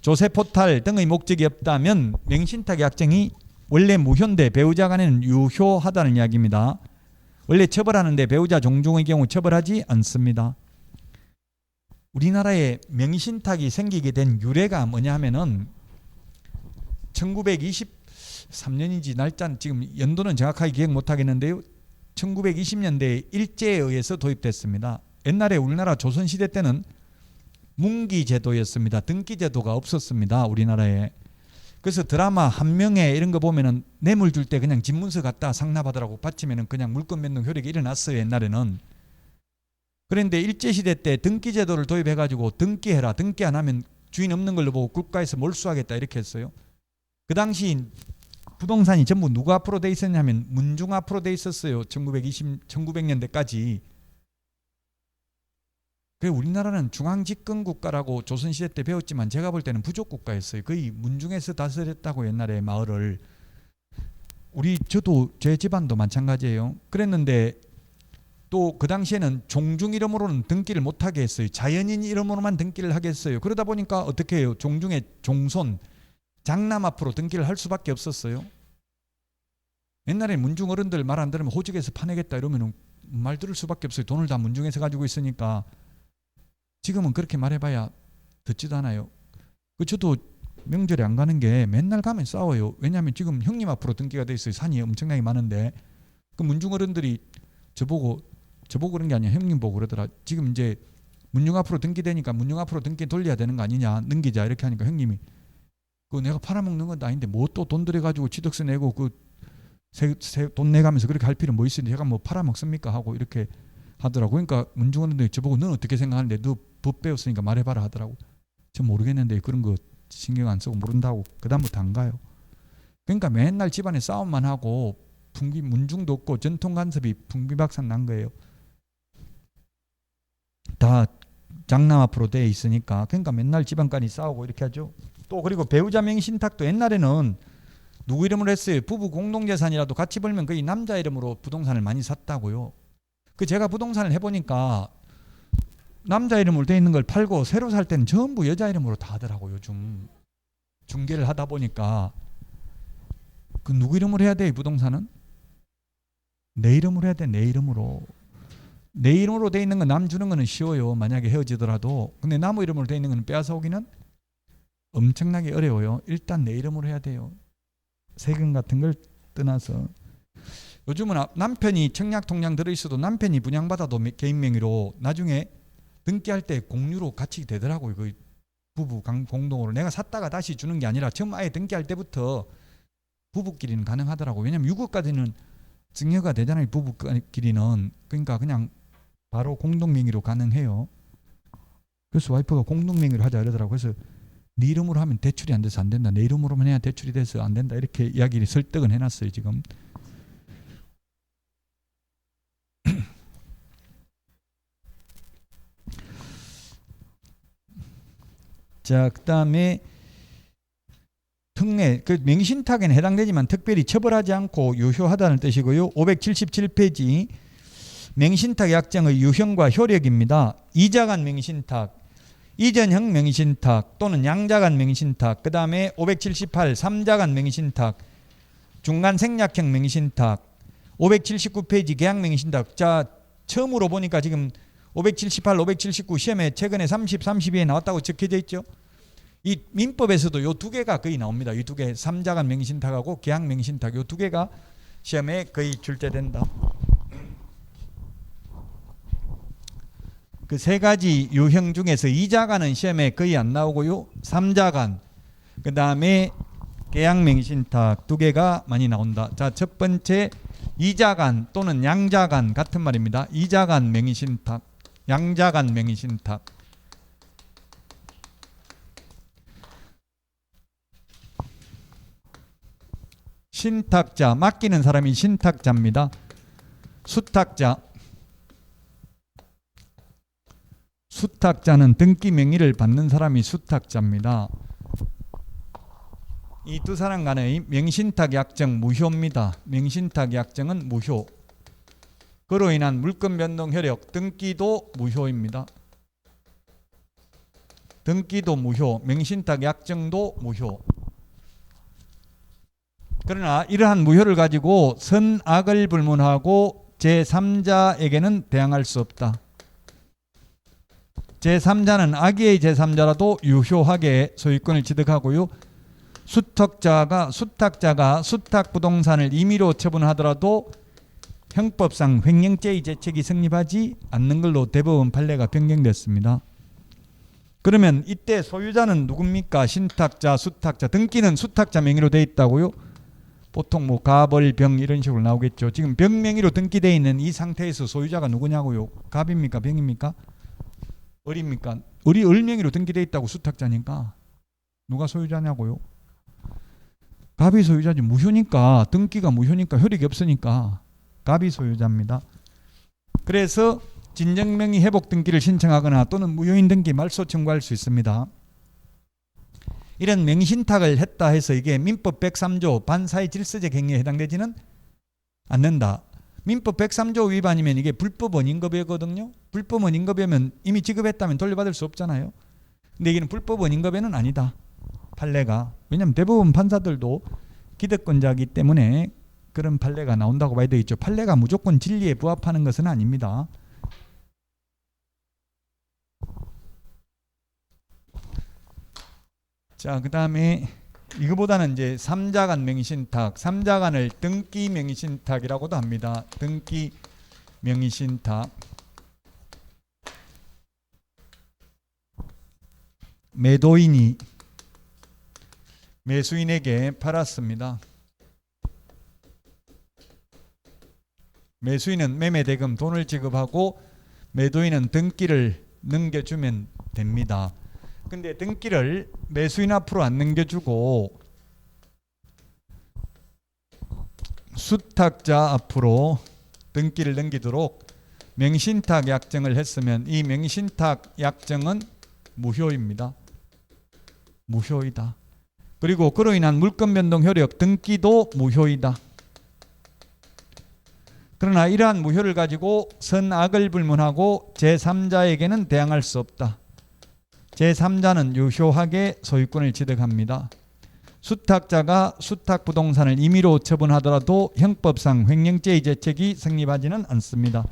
조세포탈 등의 목적이 없다면 명의신탁 약정이 원래 무효인데 배우자 간에는 유효하다는 이야기입니다. 원래 처벌하는데 배우자 종중의 경우 처벌하지 않습니다. 우리나라에 명의신탁이 생기게 된 유래가 뭐냐 하면은 1923년인지 날짜는 지금 연도는 정확하게 기억 못하겠는데요. 1920년대 일제에 의해서 도입됐습니다. 옛날에 우리나라 조선시대 때는 문기제도였습니다. 등기제도가 없었습니다. 우리나라에. 그래서 드라마 한명회 이런 거 보면은 뇌물 줄 때 그냥 집문서 갖다 상납하더라고. 받치면은 그냥 물건 변동 효력이 일어났어요. 옛날에는. 그런데 일제시대 때 등기제도를 도입해가지고 등기해라. 등기 안 하면 주인 없는 걸로 보고 국가에서 몰수하겠다 이렇게 했어요. 그 당시 부동산이 전부 누구 앞으로 돼 있었냐면 문중 앞으로 돼 있었어요. 1900년대까지. 우리나라는 중앙집권국가라고 조선시대 때 배웠지만 제가 볼 때는 부족국가였어요. 거의 문중에서 다스렸다고 옛날에 마을을. 저도 제 집안도 마찬가지예요. 그랬는데 또 그 당시에는 종중 이름으로는 등기를 못하게 했어요. 자연인 이름으로만 등기를 하게 했어요. 그러다 보니까 어떻게 해요? 종중의 종손, 장남 앞으로 등기를 할 수밖에 없었어요. 옛날에 문중 어른들 말 안 들으면 호적에서 파내겠다 이러면 말 들을 수밖에 없어요. 돈을 다 문중에서 가지고 있으니까. 지금은 그렇게 말해봐야 듣지도 않아요. 저도 명절에 안 가는 게 맨날 가면 싸워요. 왜냐하면 지금 형님 앞으로 등기가 돼 있어요. 산이 엄청나게 많은데 그 문중 어른들이 저보고 그런 게 아니야. 형님 보고 그러더라. 지금 이제 문중 앞으로 등기되니까 문중 앞으로 등기 돌려야 되는 거 아니냐. 넘기자 이렇게 하니까 형님이 그거 내가 팔아먹는 건 아닌데 뭐 또 돈 들여가지고 취득세 내고 돈 내가면서 그렇게 할 필요 뭐 있으니 제가 뭐 팔아먹습니까 하고 이렇게 하더라고. 그러니까 문중 어른들이 저보고 넌 어떻게 생각하는데 너 법 배웠으니까 말해봐라 하더라고. 저 모르겠는데 그런 거 신경 안 쓰고 모른다고 그다음부터 안 가요. 그러니까 맨날 집안에 싸움만 하고 문중도 없고 전통 간섭이 풍비박산 난 거예요. 다 장남 앞으로 돼 있으니까. 그러니까 맨날 집안간이 싸우고 이렇게 하죠. 또 그리고 배우자 명의신탁도 옛날에는 누구 이름으로 했어요. 부부 공동재산이라도 같이 벌면 거의 남자 이름으로 부동산을 많이 샀다고요. 제가 부동산을 해보니까 남자 이름으로 돼 있는 걸 팔고 새로 살 때는 전부 여자 이름으로 다 하더라고요. 요즘 중개를 하다 보니까. 누구 이름으로 해야 돼? 이 부동산은? 내 이름으로 해야 돼. 내 이름으로. 내 이름으로 돼 있는 거 남 주는 거는 쉬워요. 만약에 헤어지더라도. 근데 남 이름으로 돼 있는 거는 빼앗아 오기는 엄청나게 어려워요. 일단 내 이름으로 해야 돼요. 세금 같은 걸 떠나서. 요즘은 남편이 청약 통장 들어있어도 남편이 분양받아도 개인 명의로 나중에 등기할 때 공유로 같이 되더라고요. 부부 공동으로. 내가 샀다가 다시 주는 게 아니라 처음 아예 등기할 때부터 부부끼리는 가능하더라고요. 왜냐하면 유급까지는 증여가 되잖아요. 부부끼리는. 그러니까 그냥 바로 공동명의로 가능해요. 그래서 와이프가 공동명의로 하자 이러더라고요. 그래서 네 이름으로 하면 대출이 안 돼서 안 된다. 내 이름으로만 해야 대출이 돼서 안 된다. 이렇게 이야기를 설득은 해놨어요. 지금. 자, 그다음에 특례, 그 맹신탁에는 해당되지만 특별히 처벌하지 않고 유효하다는 뜻이고요. 577페이지 맹신탁 약정의 유형과 효력입니다. 이자간 맹신탁, 이전형 맹신탁 또는 양자간 맹신탁, 그 다음에 578 삼자간 맹신탁, 중간 생략형 맹신탁, 579페이지 계약 맹신탁. 자, 처음으로 보니까 지금 578, 579 시험에 최근에 30, 32에 나왔다고 적혀져 있죠. 이 민법에서도 요 두 개가 거의 나옵니다. 이 두 개, 삼자간 맹신탁하고 계약 맹신탁, 요 두 개가 시험에 거의 출제된다. 그 세 가지 유형 중에서 이자간은 시험에 거의 안 나오고요. 삼자간, 그 다음에 계약 맹신탁 두 개가 많이 나온다. 자, 첫 번째 이자간 또는 양자간 같은 말입니다. 이자간 맹신탁, 양자간 맹신탁. 신탁자, 맡기는 사람이 신탁자입니다. 수탁자, 수탁자는 등기 명의를 받는 사람이 수탁자입니다. 이 두 사람 간의 명신탁 약정 무효입니다. 명신탁 약정은 무효. 그로 인한 물권 변동 효력 등기도 무효입니다. 등기도 무효, 명신탁 약정도 무효. 그러나 이러한 무효를 가지고 선악을 불문하고 제3자에게는 대항할 수 없다. 제3자는 악의의 제3자라도 유효하게 소유권을 취득하고요. 수탁자가 수탁부동산을 임의로 처분하더라도 형법상 횡령죄의 죄책이 성립하지 않는 걸로 대법원 판례가 변경됐습니다. 그러면 이때 소유자는 누굽니까? 신탁자, 수탁자. 등기는 수탁자 명의로 되어 있다고요. 보통 뭐 갑을, 병 이런 식으로 나오겠죠. 지금 병 명의로 등기되어 있는 이 상태에서 소유자가 누구냐고요? 갑입니까? 병입니까? 을입니까? 을 명의로 등기되어 있다고 수탁자니까 누가 소유자냐고요? 갑이 소유자지. 무효니까, 등기가 무효니까, 효력이 없으니까 갑이 소유자입니다. 그래서 진정명의 회복 등기를 신청하거나 또는 무효인 등기 말소 청구할 수 있습니다. 이런 맹신탁을 했다 해서 이게 민법 103조 반사회 질서적 행위에 해당되지는 않는다. 민법 103조 위반이면 이게 불법 원인급여거든요. 불법 원인급여면 이미 지급했다면 돌려받을 수 없잖아요. 근데 이게는 불법 원인급여는 아니다. 판례가. 왜냐하면 대부분 판사들도 기득권자이기 때문에 그런 판례가 나온다고 봐야 되겠죠. 판례가 무조건 진리에 부합하는 것은 아닙니다. 자, 그 다음에 이거보다는 이제 삼자간 명의신탁, 삼자간을 등기 명의신탁이라고도 합니다. 등기 명의신탁. 매도인이 매수인에게 팔았습니다. 매수인은 매매대금 돈을 지급하고 매도인은 등기를 넘겨주면 됩니다. 근데 등기를 매수인 앞으로 안 넘겨주고 수탁자 앞으로 등기를 넘기도록 명신탁 약정을 했으면 이 명신탁 약정은 무효입니다. 무효이다. 그리고 그로 인한 물권 변동 효력 등기도 무효이다. 그러나 이러한 무효를 가지고 선악을 불문하고 제3자에게는 대항할 수 없다. 제3자는 유효하게 소유권을 취득합니다. 수탁자가 수탁부동산을 임의로 처분하더라도 형법상 횡령죄의 죄책이 성립하지는 않습니다.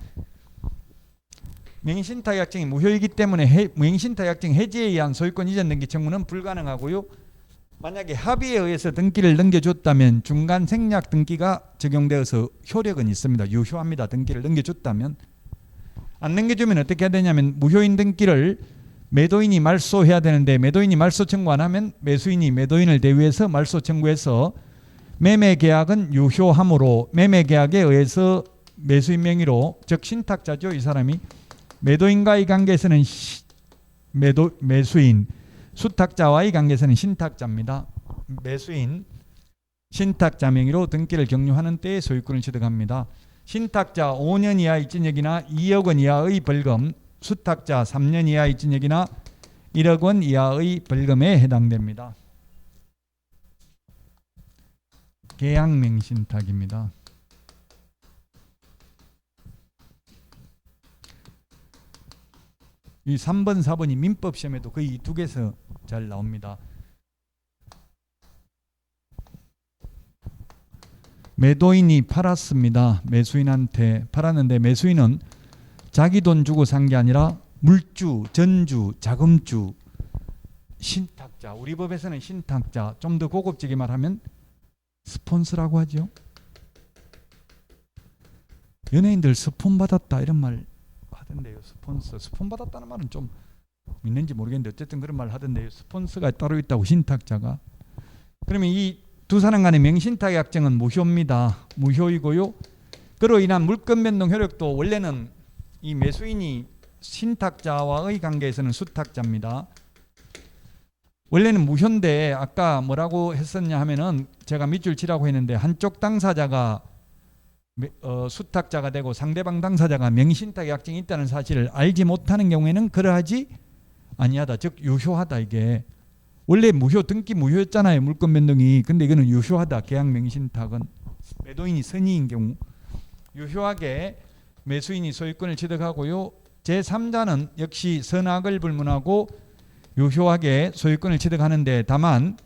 명의신탁 약정이 무효이기 때문에 명의신탁 약정 해지에 의한 소유권 이전 등기 청구는 불가능하고요. 만약에 합의에 의해서 등기를 넘겨줬다면 중간 생략 등기가 적용되어서 효력은 있습니다. 유효합니다. 등기를 넘겨줬다면. 안 넘겨주면 어떻게 해야 되냐면 무효인 등기를 매도인이 말소해야 되는데 매도인이 말소 청구 안 하면 매수인이 매도인을 대위해서 말소 청구해서 매매계약은 유효함으로 매매계약에 의해서 매수인 명의로 즉 신탁자죠. 이 사람이 매도인과의 관계에서는 매수인, 수탁자와의 관계에서는 신탁자입니다. 매수인, 신탁자 명의로 등기를 경유하는 때에 소유권을 취득합니다. 신탁자 5년 이하의 징역이나 2억 원 이하의 벌금, 수탁자 3년 이하의 징역이나 1억 원 이하의 벌금에 해당됩니다. 계약맹신탁입니다. 이 3번, 4번이 민법 시험에도 거의 이 두 개에서 잘 나옵니다. 매도인이 팔았습니다. 매수인한테 팔았는데 매수인은 자기 돈 주고 산 게 아니라 물주, 전주, 자금주, 신탁자, 우리 법에서는 신탁자, 좀 더 고급지게 말하면 스폰서라고 하죠. 연예인들 스폰 받았다 이런 말 하던데요. 스폰서, 스폰 받았다는 말은 좀 있는지 모르겠는데 어쨌든 그런 말 하던데요. 스폰서가 따로 있다고, 신탁자가. 그러면 이 두 사람 간의 명신탁 약정은 무효입니다. 무효이고요. 그로 인한 물권 변동 효력도 원래는 이 매수인이 신탁자와의 관계에서는 수탁자입니다. 원래는 무효인데 아까 뭐라고 했었냐 하면은 제가 밑줄 치라고 했는데 한쪽 당사자가 수탁자가 되고 상대방 당사자가 명신탁 약정이 있다는 사실을 알지 못하는 경우에는 그러하지 아니하다, 즉 유효하다. 이게 원래 무효, 등기 무효였잖아요, 물권 변동이. 근데 이거는 유효하다. 계약 명신탁은 매도인이 선의인 경우 유효하게 매수인이 소유권을 취득하고요. 제3자는 역시 선악을 불문하고 유효하게 소유권을 취득하는데, 다만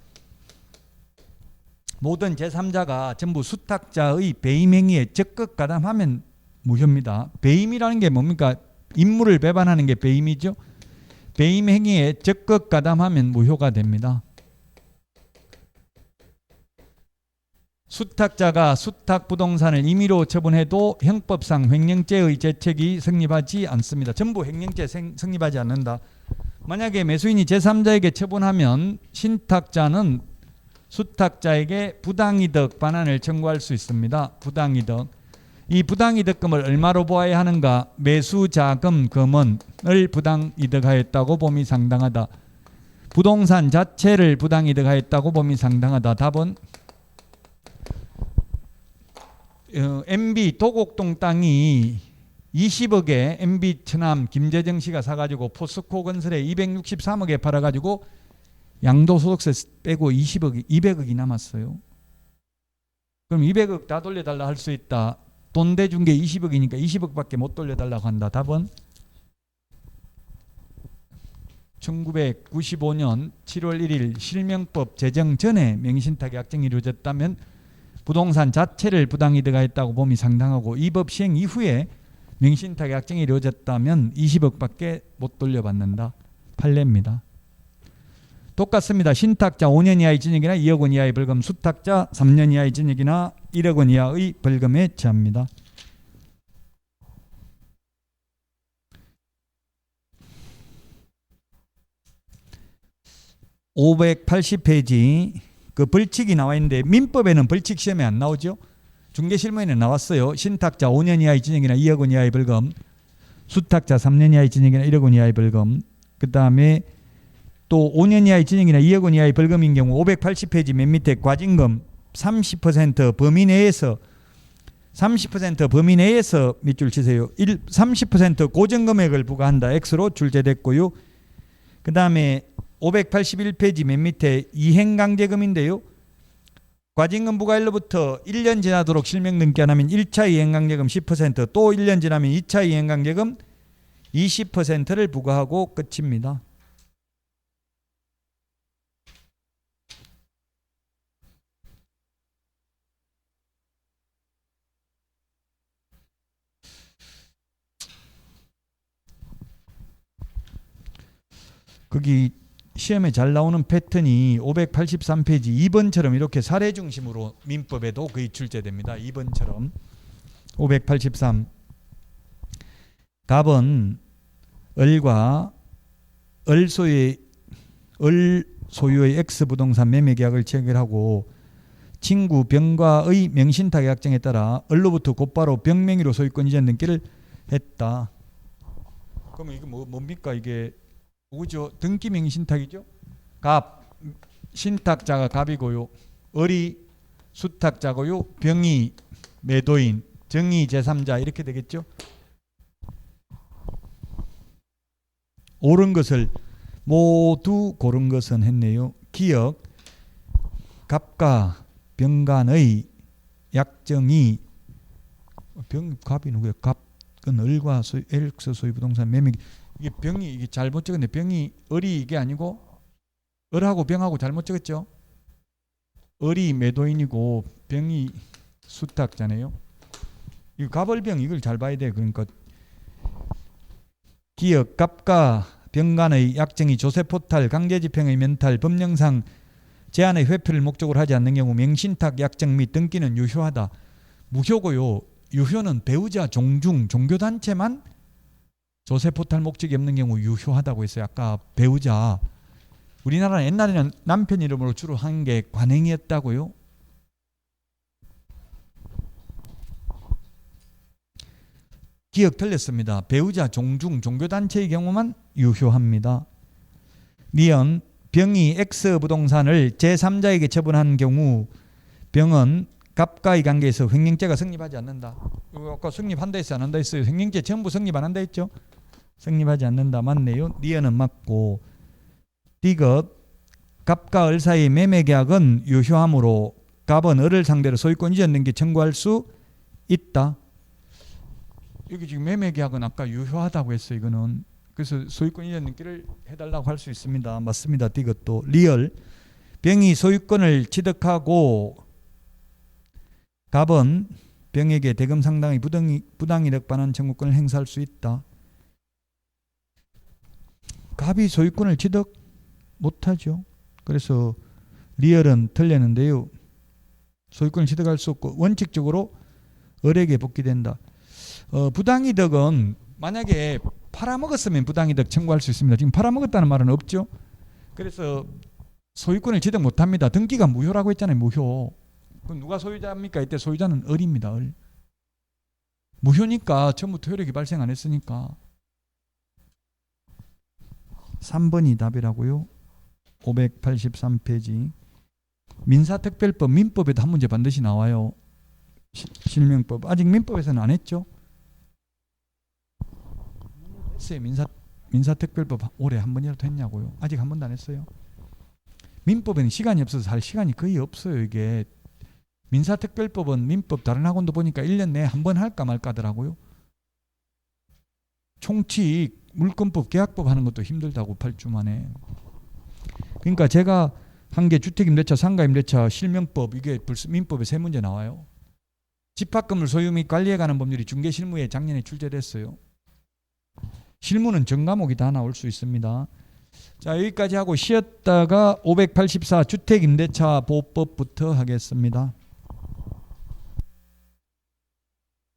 모든 제3자가 전부 수탁자의 배임 행위에 적극 가담하면 무효입니다. 배임이라는 게 뭡니까? 임무를 배반하는 게 배임이죠. 배임 행위에 적극 가담하면 무효가 됩니다. 수탁자가 수탁 부동산을 임의로 처분해도 형법상 횡령죄의 죄책이 성립하지 않습니다. 전부 횡령죄 성립하지 않는다. 만약에 매수인이 제3자에게 처분하면 신탁자는 수탁자에게 부당이득 반환을 청구할 수 있습니다. 부당이득. 이 부당이득금을 얼마로 보아야 하는가? 매수자금 금원을 부당이득하였다고 봄이 상당하다. 부동산 자체를 부당이득하였다고 봄이 상당하다. 답은 MB 도곡동 땅이 20억에 MB 처남 김재정 씨가 사가지고 포스코 건설에 263억에 팔아가지고 양도소득세 빼고 200억이 남았어요. 그럼 200억 다 돌려달라 할 수 있다. 돈 대준 게 20억이니까 20억밖에 못 돌려달라고 한다. 답은 1995년 7월 1일 실명법 제정 전에 명신탁 약정이 이루어졌다면 부동산 자체를 부당이득하였다고 봄이 상당하고, 이 법 시행 이후에 명신탁 약정이 이루어졌다면 20억밖에 못 돌려받는다. 판례입니다. 똑같습니다. 신탁자 5년 이하의 징역이나 2억 원 이하의 벌금, 수탁자 3년 이하의 징역이나 1억 원 이하의 벌금에 처합니다. (580페이지) 그 벌칙이 나와 있는데 민법에는 벌칙 시험에 안 나오죠. 중개실무에는 나왔어요. 신탁자 5년 이하의 징역이나 2억 원 이하의 벌금, 수탁자 3년 이하의 징역이나 1억 원 이하의 벌금. 그 다음에 또 5년 이하의 징역이나 2억 원 이하의 벌금인 경우 580페이지 맨 밑에 과징금 30% 범위 내에서 30% 범위 내에서 밑줄 치세요. 30% 고정금액을 부과한다. X로 출제됐고요. 그 다음에 581페이지 맨 밑에 이행강제금인데요. 과징금 부과일로부터 1년 지나도록 실명 등기 안 하면 1차 이행강제금 10%, 또 1년 지나면 2차 이행강제금 20%를 부과하고 끝입니다. 거기 시험에 잘 나오는 패턴이 583페이지 2번처럼 이렇게 사례 중심으로 민법에도 거의 출제됩니다. 2번처럼 583 답은 을과 을 소유의 X부동산 매매계약을 체결하고 친구 병과의 명신탁 약정에 따라 을로부터 곧바로 병 명의로 소유권 이전 등기를 했다. 그러면 이게 뭡니까? 이게 뭐죠? 등기 명신탁이죠. 갑, 신탁자가 갑이고요. 을이 수탁자고요. 병이 매도인, 정이 제3자 이렇게 되겠죠. 옳은 것을 모두 고른 것은 했네요. 기역 갑과 병간의 약정이 갑이 누구예요? 갑은 을과 Lx 소유 부동산 매매. 이게 병이 이게 잘못 적었네. 병이 을이 이게 아니고 을하고 병하고 잘못 적었죠. 을이 매도인이고 병이 수탁자네요. 이 갑을병 이걸 잘 봐야 돼. 그러니까 기역 갑과 병간의 약정이 조세포탈 강제집행의 면탈 법령상 제한의 회피를 목적으로 하지 않는 경우 명신탁 약정 및 등기는 유효하다. 무효고요. 유효는 배우자 종중 종교단체만 조세포탈 목적이 없는 경우 유효하다고 했어요. 아까 배우자 우리나라는 옛날에는 남편 이름으로 주로 한 게 관행이었다고요. 기억 틀렸습니다. 배우자 종중 종교단체의 경우만 유효합니다. 니은 병이 X 부동산을 제3자에게 처분한 경우 병은 갑과의 관계에서 횡령죄가 성립하지 않는다. 아까 성립한다 했어요? 안 한다 했어요? 횡령죄 전부 성립 안 한다 했죠? 성립하지 않는다. 맞네요. 니은은 맞고 디귿 갑과 을 사이의 매매계약은 유효하므로 갑은 을을 상대로 소유권 이전 등기 청구할 수 있다. 여기 지금 매매계약은 아까 유효하다고 했어요. 이거는 그래서 소유권 이전 등기를 해달라고 할 수 있습니다. 맞습니다. 디귿도 리얼 병이 소유권을 취득하고 갑은 병에게 대금 상당의 부당이득 반환 청구권을 행사할 수 있다. 갑이 소유권을 취득 못하죠. 그래서 리얼은 틀렸는데요. 소유권을 취득할 수 없고 원칙적으로 을에게 복귀된다. 부당이득은 만약에 팔아먹었으면 부당이득 청구할 수 있습니다. 지금 팔아먹었다는 말은 없죠. 그래서 소유권을 취득 못합니다. 등기가 무효라고 했잖아요. 무효. 그럼 누가 소유자입니까? 이때 소유자는 을입니다. 을. 무효니까 처음부터 효력이 발생 안 했으니까 3번이 답이라고요. 583페이지 민사특별법 민법에도 한 문제 반드시 나와요. 실명법 아직 민법에서는 안 했죠. 했어요. 민사특별법 올해 한 번이라도 했냐고요. 아직 한 번도 안 했어요. 민법에는 시간이 없어서 할 시간이 거의 없어요. 이게 민사특별법은 민법 다른 학원도 보니까 1년 내에 한 번 할까 말까 하더라고요. 총칙, 물권법, 계약법 하는 것도 힘들다고 8주 만에. 그러니까 제가 한 게 주택임대차, 상가임대차, 실명법 이게 민법에 3문제 나와요. 집합건물 소유 및 관리해가는 법률이 중개실무에 작년에 출제됐어요. 실무는 전 과목이 다 나올 수 있습니다. 자, 여기까지 하고 쉬었다가 584 주택임대차 보호법부터 하겠습니다.